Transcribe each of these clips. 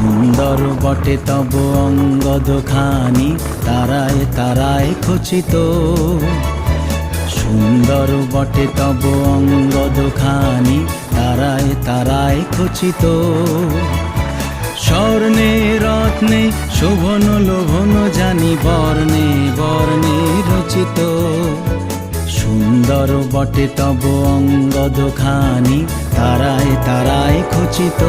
সুন্দর বটে তব অঙ্গদখানি, তারায় তারায় খচিত। সুন্দর বটে তব অঙ্গদখানি, তারায় তারায় খচিত। স্বর্ণে রত্নে শোভন লোভন জানি, বর্ণে বর্ণে রচিত। সুন্দর বটে তব অঙ্গদখানি, তারায় তারায় খচিত।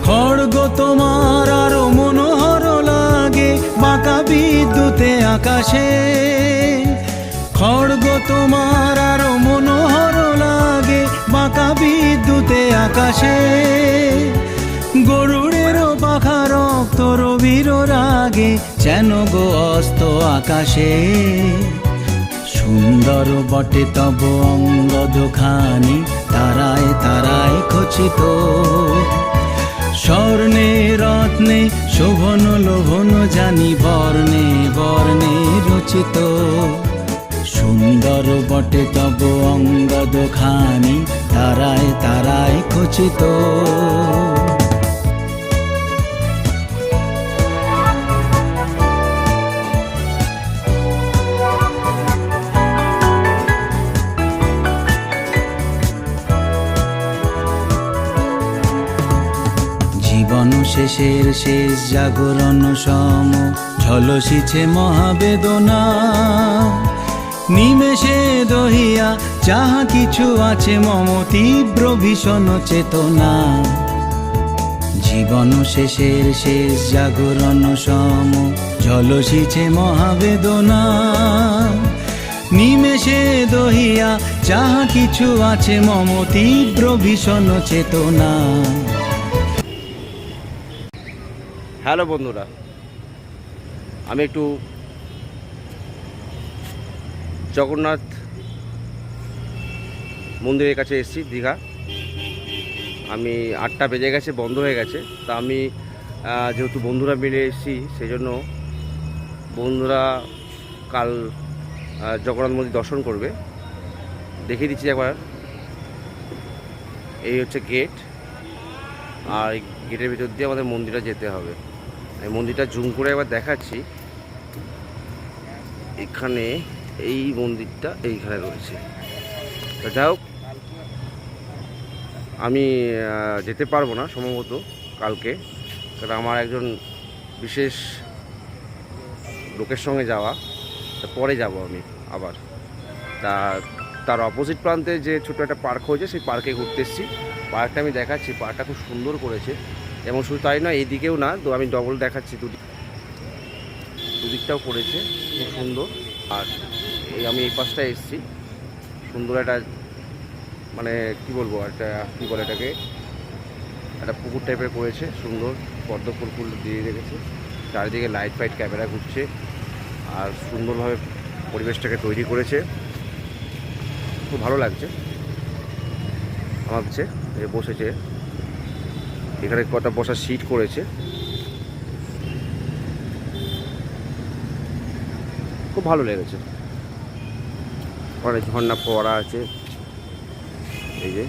খড়গ তোমার আরো মনোহর লাগে, বাঁকা বিদ্যুতে আকাশে। খড়গ তোমার আরো মনোহর লাগে, বাঁকা বিদ্যুতে আকাশে। গরুড়েরও পাখা রক্ত রবির রাগে, যেন গো অস্ত আকাশে। সুন্দর বটে তব অঙ্গদখানি, তারায় তারায় খচিত। স্বর্ণে রত্নে শোভন লোভন জানি, বর্ণে বর্ণে রচিত। সুন্দর বটে তব অঙ্গদখানি, তারায় তারায় খচিত। জীবন শেষের শেষ জাগরণ সম, ঝলসিছে মহাবেদনা। নিমেষে দহিয়া যাহা কিছু আছে, মম তীব্র ভীষণ চেতনা। জীবন শেষের শেষ জাগরণ সম, ঝলসিছে মহাবেদনা। নিমেষে দহিয়া যাহা কিছু আছে, মম তীব্র ভীষণ চেতনা। হ্যালো বন্ধুরা, আমি একটু জগন্নাথ মন্দিরের কাছে এসেছি, দীঘা। আমি 8টা বেজে গেছে, বন্ধ হয়ে গেছে। তা আমি যেহেতু বন্ধুরা মিলে এসেছি, সেই জন্য বন্ধুরা কাল জগন্নাথ মন্দির দর্শন করবে। দেখিয়ে দিচ্ছি একবার। এই হচ্ছে গেট, আর এই গেটের ভিতর দিয়ে আমাদের মন্দিরে যেতে হবে। এই মন্দিরটা জুম করে একবার দেখাচ্ছি। এখানে এই মন্দিরটা এইখানে রয়েছে। তো যাই হোক, আমি যেতে পারবো না সম্ভবত কালকে, কারণ আমার একজন বিশেষ লোকের সঙ্গে যাওয়া। তা পরে যাব আমি আবার। তার অপোজিট প্রান্তে যে ছোটো একটা পার্ক হয়েছে, সেই পার্কে ঘুরতে এসেছি। পার্কটা আমি দেখাচ্ছি, পার্কটা খুব সুন্দর করেছে। এবং শুধু তাই নয়, এইদিকেও না, তো আমি ডবল দেখাচ্ছি। দুদিকটাও করেছে খুব সুন্দর। আর আমি এই পাশটায় এসেছি, সুন্দর একটা, মানে কি বলবো, একটা কী বলে এটাকে, একটা পুকুর টাইপের করেছে, সুন্দর পদ্ম ফুল দিয়ে রেখেছে। চারিদিকে লাইট ফাইট ক্যামেরা ঘুরছে, আর সুন্দরভাবে পরিবেশটাকে তৈরি করেছে। খুব ভালো লাগছে আমার কাছে। বসেছে এখানে, কটা বসার সিট করেছে, খুব ভালো লেগেছে। অনেক ঝর্ণা ফোয়ারা আছে। এই যে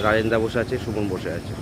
রাজেন্দা বসে আছে, সুমন বসে আছে।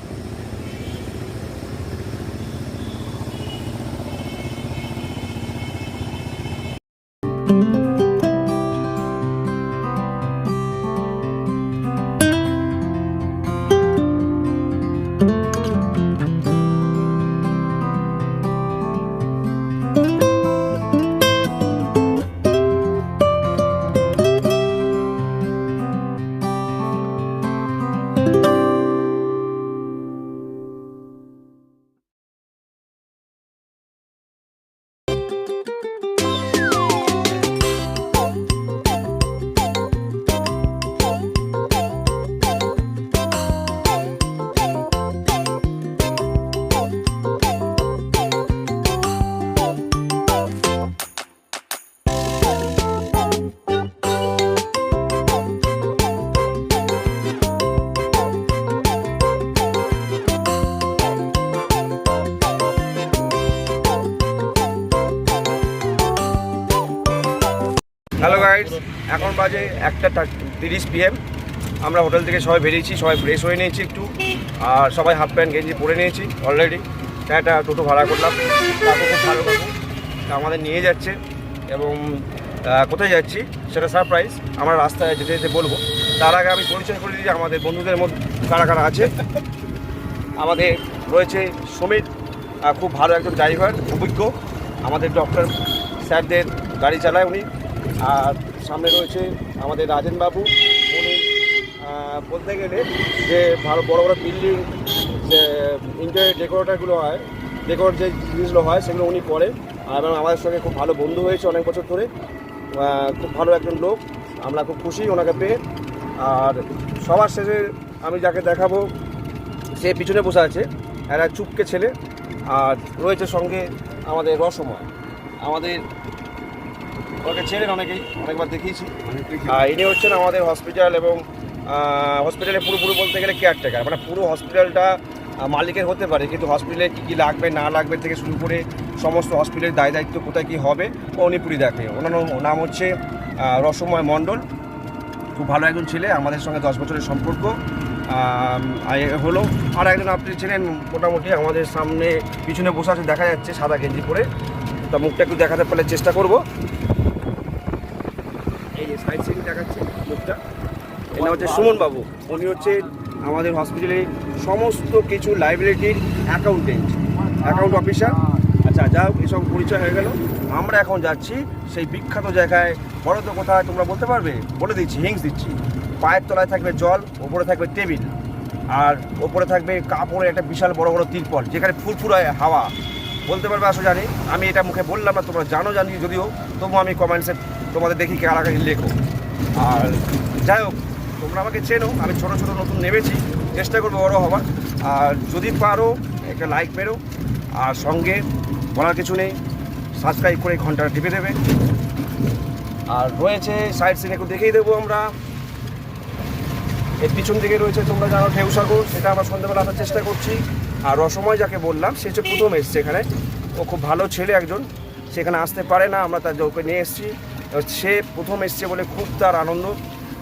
বাজে 1:30 PM। আমরা হোটেল থেকে সবাই বেরিয়েছি, সবাই ফ্রেশ হয়ে নিয়েছি একটু, আর সবাই হাফ প্যান্ট গেঞ্জি পরে নিয়েছি অলরেডি। একটা টোটো ভাড়া করলাম, তাকে খুব ভালো কাকু আমাদের নিয়ে যাচ্ছে, এবং কোথায় যাচ্ছি সেটা সারপ্রাইজ, আমরা রাস্তায় যেতে যেতে বলবো। তার আগে আমি পরিচয় করে দিই আমাদের বন্ধুদের মধ্যে কারা কারা আছে। আমাদের রয়েছে সুমিত, খুব ভালো একজন ড্রাইভার, অভিজ্ঞ, আমাদের ডক্টর স্যারদের গাড়ি চালায় উনি। আর সামনে রয়েছে আমাদের রাজেনবাবু, উনি বলতে গেলে যে ভালো বড় বড় বিল্ডিং, যে ইন্টেরিয়র ডেকোরেটারগুলো হয়, ডেকোর যে জিনিসগুলো হয় সেগুলো উনি করে, এবং আমাদের সঙ্গে খুব ভালো বন্ধু হয়েছে অনেক বছর ধরে। খুব ভালো একজন লোক, আমরা খুব খুশি ওনাকে পেয়ে। আর সবার শেষে আমি যাকে দেখাবো সে পিছনে বসে আছে, একটা চুপকে ছেলে, আর রয়েছে সঙ্গে আমাদের রসময়। আমাদের ওকে ছেলেন অনেকেই, অনেকবার দেখিয়েছি। ইনি হচ্ছেন আমাদের হসপিটাল এবং হসপিটালে পুরোপুরি বলতে গেলে কেয়ারটেকার, মানে পুরো হসপিটালটা মালিকের হতে পারে, কিন্তু হসপিটালে কী কী লাগবে না লাগবে থেকে শুরু করে সমস্ত হসপিটালের দায় দায়িত্ব কোথায় কী হবে উনি পুরি দেখে। ওনার নাম হচ্ছে রসময় মণ্ডল, খুব ভালো একজন ছেলে, আমাদের সঙ্গে 10 বছরের সম্পর্ক হলো। আর একজন আপনি ছিলেন মোটামুটি আমাদের সামনে পিছনে বসে আছে, দেখা যাচ্ছে সাদা গেঞ্জি পরে, তা মুখটা একটু দেখাতে পারলে চেষ্টা করব। এই যে সাইড সিন দেখাচ্ছে মুখটা, এটা হচ্ছে সুমন বাবু, উনি হচ্ছে আমাদের হসপিটালে সমস্ত কিছু লাইবিলিটির অ্যাকাউন্ট অফিসার। আচ্ছা, যা হোক, এসব পরিচয় হয়ে গেল। আমরা এখন যাচ্ছি সেই বিখ্যাত জায়গায়। বড় তো কোথায় তোমরা বলতে পারবে? বলে দিচ্ছি, হিংস দিচ্ছি। পায়ের তলায় থাকবে জল, ওপরে থাকবে টেবিল, আর ওপরে থাকবে কাপড়ের একটা বিশাল বড় বড় তিরপল, যেখানে ফুরফুরায় হাওয়া। বলতে পারবে আসো জানি, আমি এটা মুখে বললাম না, তোমরা জানি যদিও, তবু আমি কমেন্টসে তোমাদের দেখি কারাকারি লেখো। আর যাই হোক, তোমরা আমাকে চেনো, আমি ছোটো ছোটো নতুন নেমেছি, চেষ্টা করবো বড়ো হবার। আর যদি পারো একটা লাইক মেরো, আর সঙ্গে বলার কিছু নেই, সাবস্ক্রাইব করে ঘন্টাটা টিপে দেবে। আর রয়েছে সাইড সিন, একটু দেখেই দেবো আমরা। এর পিছন দিকে রয়েছে তোমরা জানো ঢেউসাগর, সেটা আমরা সন্ধ্যাবেলা আসার চেষ্টা করছি। আর রসময় যাকে বললাম, সে হচ্ছে প্রথম এসছে এখানে, ও খুব ভালো ছেলে একজন, সেখানে আসতে পারে না, আমরা তার ওকে নিয়ে এসেছি। সে প্রথম এসছে বলে খুব তার আনন্দ,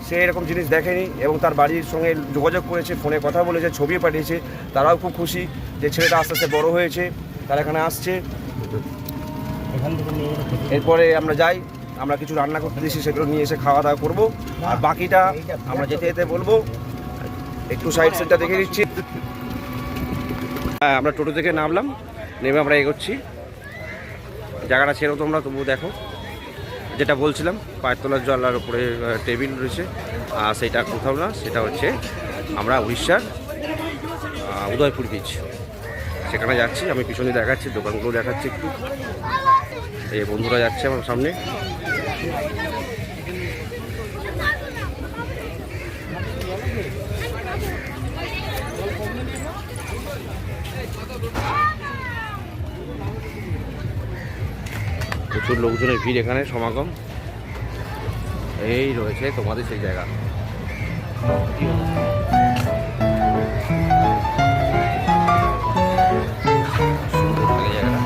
সে এরকম জিনিস দেখেনি, এবং তার বাড়ির সঙ্গে যোগাযোগ করেছে, ফোনে কথা বলেছে, ছবি পাঠিয়েছে। তারাও খুব খুশি যে ছেলেটা আস্তে আস্তে বড়ো হয়েছে, তারা এখানে আসছে। এরপরে আমরা যাই, আমরা কিছু রান্না করতে দিয়েছি, সেগুলো নিয়ে এসে খাওয়া দাওয়া করবো। আর বাকিটা আমরা যেতে যেতে বলবো। একটু সাইড সেটটা দেখে দিচ্ছি। হ্যাঁ, আমরা টোটো থেকে নামলাম, নেমে আমরা এগোচ্ছি। জায়গাটা ছেড়েও তোমরা তবুও দেখো, যেটা বলছিলাম, পায়ের তলার জল আর উপরে টেবিল রয়েছে, আর সেটা কোথাও না, সেটা হচ্ছে আমরা উড়িষ্যার উদয়পুর বিচ, সেখানে যাচ্ছি। আমি পিছনে দেখাচ্ছি, দোকানগুলো দেখাচ্ছি একটু। এই বন্ধুরা যাচ্ছে আমার সামনে। প্রচুর লোকজনের ভিড় এখানে, সমাগম। এই রয়েছে তোমাদের সেই জায়গা। সুন্দর লাগে জায়গাটা।